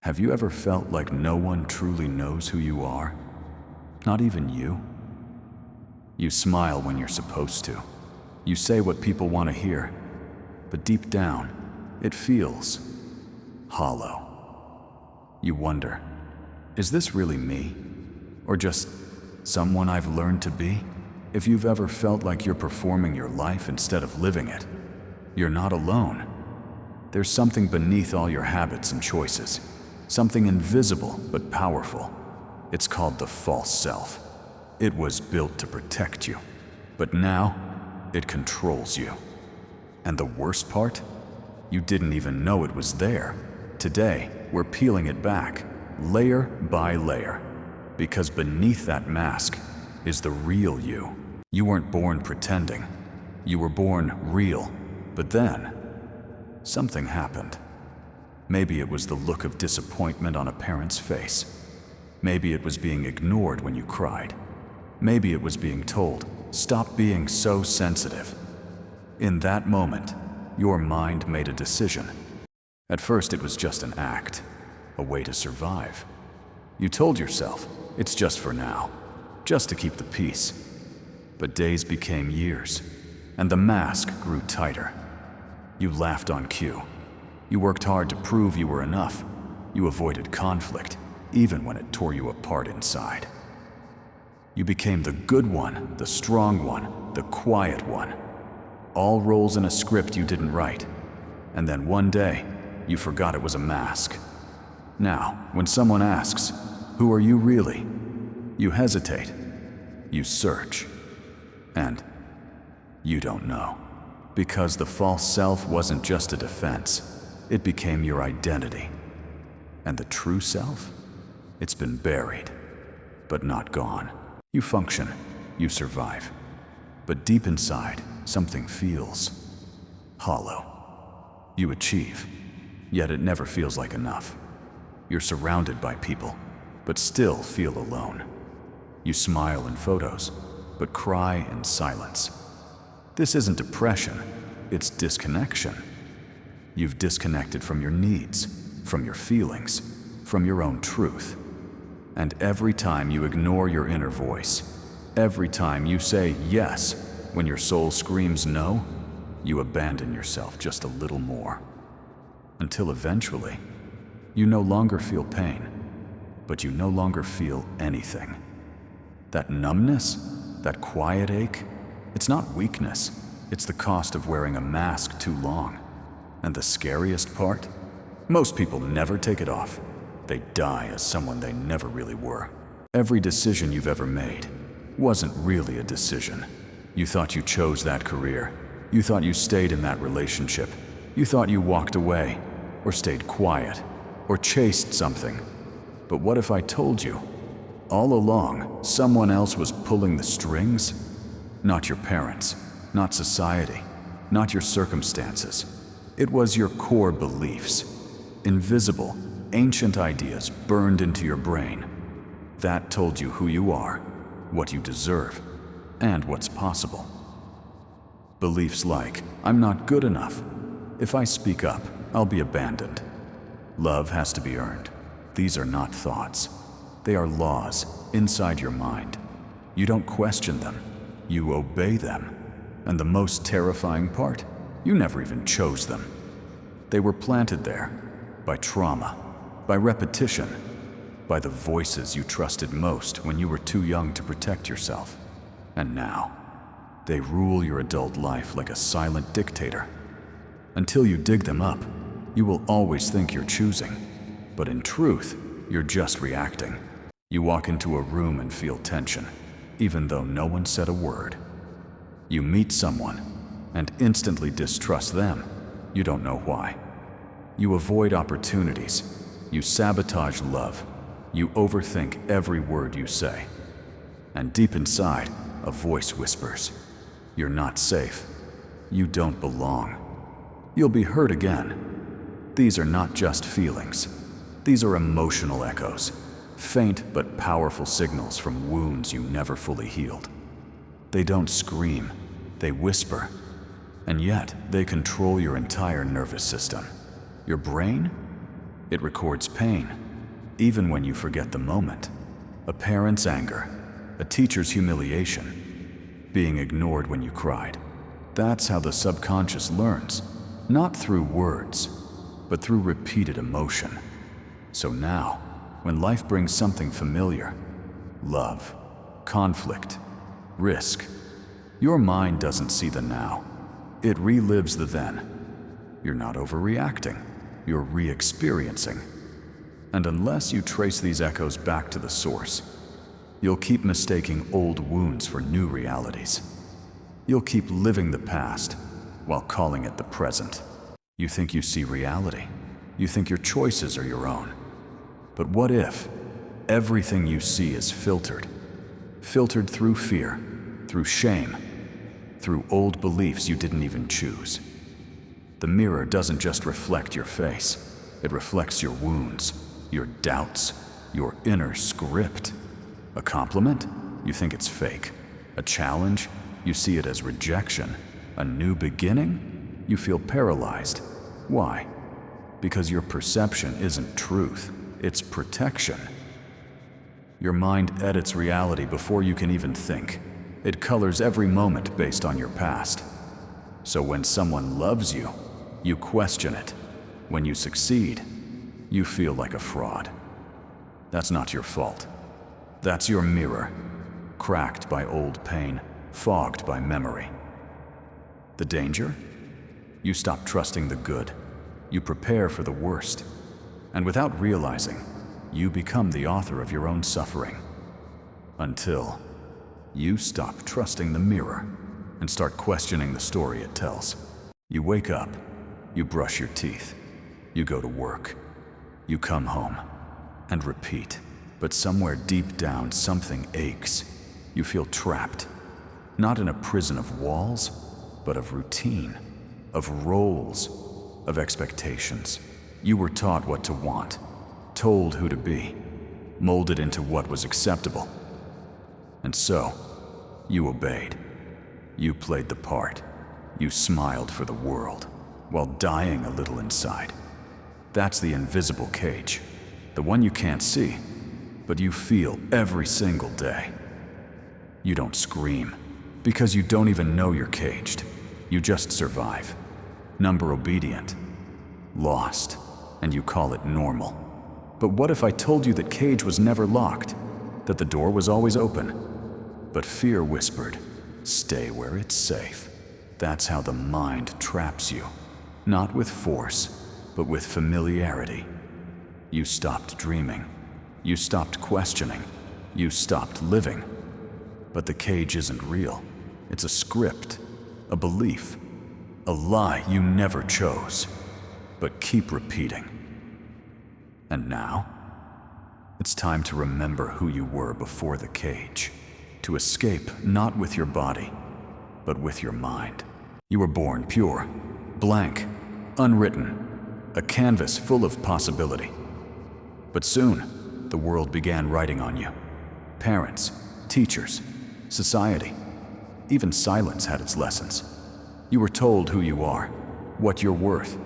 Have you ever felt like no one truly knows who you are? Not even you? You smile when you're supposed to. You say what people want to hear. But deep down, it feels hollow. You wonder, is this really me? Or just someone I've learned to be? If you've ever felt like you're performing your life instead of living it, you're not alone. There's something beneath all your habits and choices. Something invisible but powerful. It's called the false self. It was built to protect you, but now it controls you. And the worst part? You didn't even know it was there. Today, we're peeling it back, layer by layer, because beneath that mask is the real you. You weren't born pretending. You were born real. But then, something happened. Maybe it was the look of disappointment on a parent's face. Maybe it was being ignored when you cried. Maybe it was being told, "Stop being so sensitive." In that moment, your mind made a decision. At first, it was just an act, a way to survive. You told yourself, it's just for now, just to keep the peace. But days became years, and the mask grew tighter. You laughed on cue. You worked hard to prove you were enough. You avoided conflict, even when it tore you apart inside. You became the good one, the strong one, the quiet one. All roles in a script you didn't write. And then one day, you forgot it was a mask. Now, when someone asks, "Who are you really?" you hesitate. You search. And you don't know. Because the false self wasn't just a defense. It became your identity. And the true self? It's been buried, but not gone. You function, you survive. But deep inside, something feels hollow. You achieve, yet it never feels like enough. You're surrounded by people, but still feel alone. You smile in photos, but cry in silence. This isn't depression, it's disconnection. You've disconnected from your needs, from your feelings, from your own truth. And every time you ignore your inner voice, every time you say yes when your soul screams no, you abandon yourself just a little more. Until eventually, you no longer feel pain, but you no longer feel anything. That numbness, that quiet ache, it's not weakness, it's the cost of wearing a mask too long. And the scariest part? Most people never take it off. They die as someone they never really were. Every decision you've ever made wasn't really a decision. You thought you chose that career. You thought you stayed in that relationship. You thought you walked away, or stayed quiet, or chased something. But what if I told you, all along, someone else was pulling the strings? Not your parents, not society, not your circumstances. It was your core beliefs, invisible, ancient ideas burned into your brain. That told you who you are, what you deserve, and what's possible. Beliefs like, I'm not good enough. If I speak up, I'll be abandoned. Love has to be earned. These are not thoughts. They are laws inside your mind. You don't question them. You obey them. And the most terrifying part? You never even chose them. They were planted there by trauma, by repetition, by the voices you trusted most when you were too young to protect yourself. And now, they rule your adult life like a silent dictator. Until you dig them up, you will always think you're choosing. But in truth, you're just reacting. You walk into a room and feel tension, even though no one said a word. You meet someone and instantly distrust them. You don't know why. You avoid opportunities. You sabotage love. You overthink every word you say. And deep inside, a voice whispers, you're not safe. You don't belong. You'll be hurt again. These are not just feelings. These are emotional echoes, faint but powerful signals from wounds you never fully healed. They don't scream, they whisper, and yet they control your entire nervous system. Your brain? It records pain, even when you forget the moment. A parent's anger, a teacher's humiliation, being ignored when you cried. That's how the subconscious learns, not through words, but through repeated emotion. So now, when life brings something familiar, love, conflict, risk, your mind doesn't see the now. It relives the then. You're not overreacting, you're re-experiencing. And unless you trace these echoes back to the source, you'll keep mistaking old wounds for new realities. You'll keep living the past while calling it the present. You think you see reality. You think your choices are your own. But what if everything you see is filtered? Filtered through fear, through shame, through old beliefs you didn't even choose. The mirror doesn't just reflect your face. It reflects your wounds, your doubts, your inner script. A compliment? You think it's fake. A challenge? You see it as rejection. A new beginning? You feel paralyzed. Why? Because your perception isn't truth, it's protection. Your mind edits reality before you can even think. It colors every moment based on your past. So when someone loves you, you question it. When you succeed, you feel like a fraud. That's not your fault. That's your mirror, cracked by old pain, fogged by memory. The danger? You stop trusting the good. You prepare for the worst. And without realizing, you become the author of your own suffering. Until you stop trusting the mirror and start questioning the story it tells. You wake up, you brush your teeth, you go to work, you come home, and repeat. But somewhere deep down, something aches. You feel trapped, not in a prison of walls, but of routine, of roles, of expectations. You were taught what to want, told who to be, molded into what was acceptable. And so, you obeyed. You played the part. You smiled for the world, while dying a little inside. That's the invisible cage, the one you can't see, but you feel every single day. You don't scream, because you don't even know you're caged. You just survive, number obedient, lost, and you call it normal. But what if I told you that cage was never locked, that the door was always open? But fear whispered, stay where it's safe. That's how the mind traps you, not with force, but with familiarity. You stopped dreaming. You stopped questioning. You stopped living. But the cage isn't real. It's a script, a belief, a lie you never chose, but keep repeating. And now, it's time to remember who you were before the cage, to escape not with your body, but with your mind. You were born pure, blank, unwritten, a canvas full of possibility. But soon, the world began writing on you. Parents, teachers, society, even silence had its lessons. You were told who you are, what you're worth,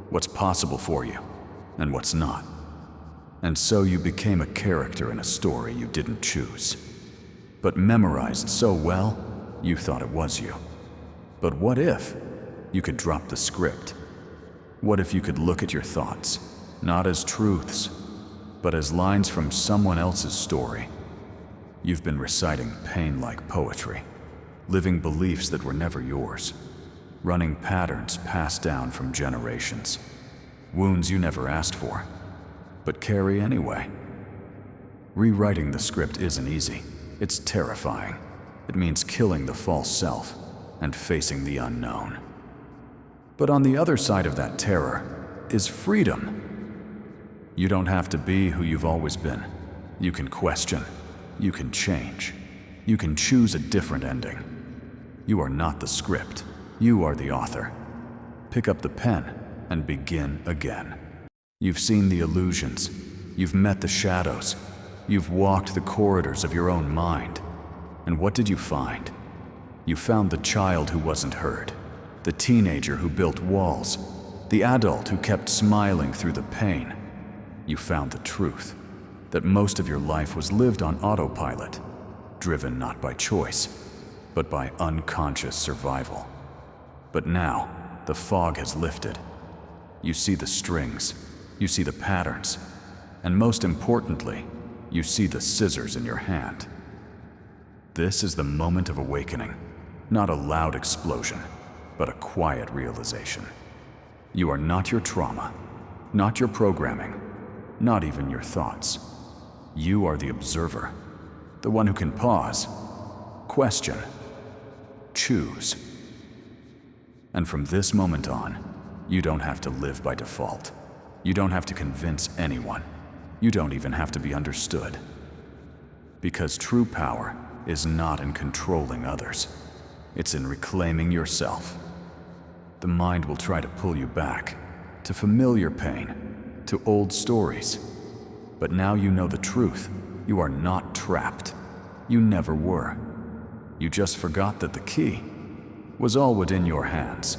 what's possible for you, and what's not. And so you became a character in a story you didn't choose, but memorized so well, you thought it was you. But what if you could drop the script? What if you could look at your thoughts, not as truths, but as lines from someone else's story? You've been reciting pain like poetry, living beliefs that were never yours, running patterns passed down from generations, wounds you never asked for, but carry anyway. Rewriting the script isn't easy. It's terrifying. It means killing the false self and facing the unknown. But on the other side of that terror is freedom. You don't have to be who you've always been. You can question. You can change. You can choose a different ending. You are not the script. You are the author. Pick up the pen and begin again. You've seen the illusions. You've met the shadows. You've walked the corridors of your own mind. And what did you find? You found the child who wasn't heard, the teenager who built walls, the adult who kept smiling through the pain, You found the truth, that most of your life was lived on autopilot, driven not by choice, but by unconscious survival. But now, the fog has lifted. You see the strings, you see the patterns, and most importantly, you see the scissors in your hand. This is the moment of awakening, not a loud explosion, but a quiet realization. You are not your trauma, not your programming, not even your thoughts. You are the observer, the one who can pause, question, choose. And from this moment on, you don't have to live by default. You don't have to convince anyone. You don't even have to be understood. Because true power is not in controlling others. It's in reclaiming yourself. The mind will try to pull you back, to familiar pain, to old stories. But now you know the truth. You are not trapped. You never were. You just forgot that the key was all within your hands.